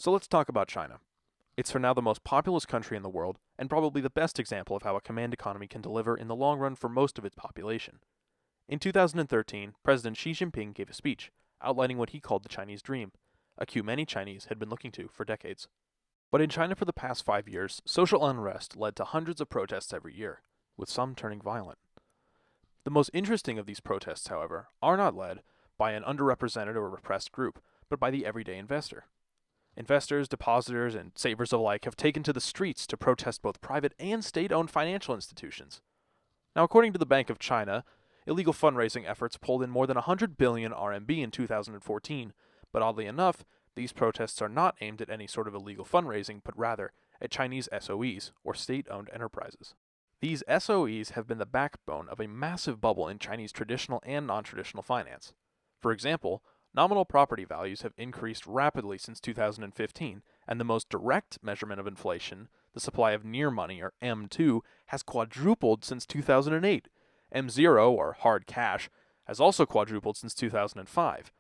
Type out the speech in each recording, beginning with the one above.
So let's talk about China. It's for now the most populous country in the world, and probably the best example of how a command economy can deliver in the long run for most of its population. In 2013, President Xi Jinping gave a speech, outlining what he called the Chinese dream, a cue many Chinese had been looking to for decades. But in China for the past 5 years, social unrest led to hundreds of protests every year, with some turning violent. The most interesting of these protests, however, are not led by an underrepresented or repressed group, but by the everyday investor. Investors, depositors, and savers alike have taken to the streets to protest both private and state-owned financial institutions. Now, according to the Bank of China, illegal fundraising efforts pulled in more than 100 billion RMB in 2014, but oddly enough, these protests are not aimed at any sort of illegal fundraising, but rather at Chinese SOEs, or state-owned enterprises. These SOEs have been the backbone of a massive bubble in Chinese traditional and non-traditional finance. For example, nominal property values have increased rapidly since 2015, and the most direct measurement of inflation, the supply of near money, or M2, has quadrupled since 2008. M0, or hard cash, has also quadrupled since 2005.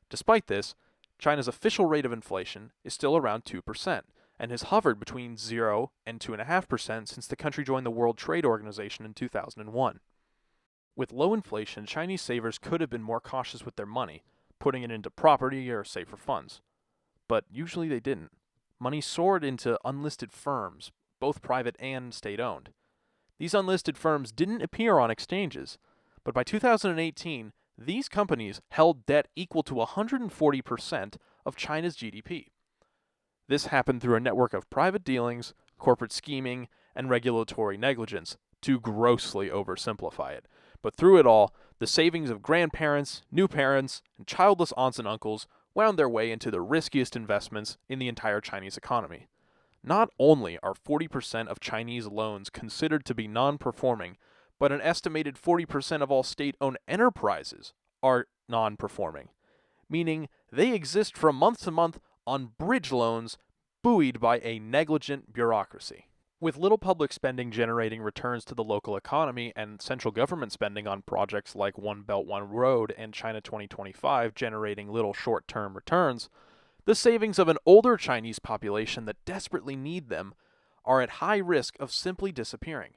Despite this, China's official rate of inflation is still around 2%, and has hovered between 0 and 2.5% since the country joined the World Trade Organization in 2001. With low inflation, Chinese savers could have been more cautious with their money, putting it into property or safer funds. But usually they didn't. Money soared into unlisted firms, both private and state-owned. These unlisted firms didn't appear on exchanges, but by 2018, these companies held debt equal to 140% of China's GDP. This happened through a network of private dealings, corporate scheming, and regulatory negligence, to grossly oversimplify it. But through it all, the savings of grandparents, new parents, and childless aunts and uncles wound their way into the riskiest investments in the entire Chinese economy. Not only are 40% of Chinese loans considered to be non-performing, but an estimated 40% of all state-owned enterprises are non-performing, meaning they exist from month to month on bridge loans buoyed by a negligent bureaucracy. With little public spending generating returns to the local economy and central government spending on projects like One Belt, One Road and China 2025 generating little short-term returns, the savings of an older Chinese population that desperately need them are at high risk of simply disappearing.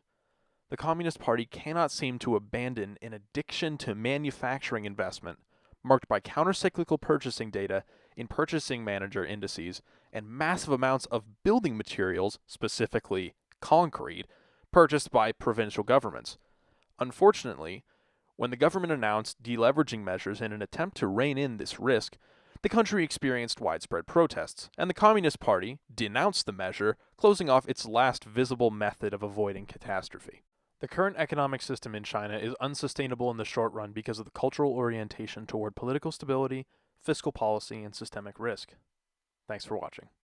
The Communist Party cannot seem to abandon an addiction to manufacturing investment, marked by countercyclical purchasing data in purchasing manager indices and massive amounts of building materials, specifically concrete, purchased by provincial governments. Unfortunately, when the government announced deleveraging measures in an attempt to rein in this risk, the country experienced widespread protests, and the Communist Party denounced the measure, closing off its last visible method of avoiding catastrophe. The current economic system in China is unsustainable in the short run because of the cultural orientation toward political stability, fiscal policy, and systemic risk. Thanks for watching.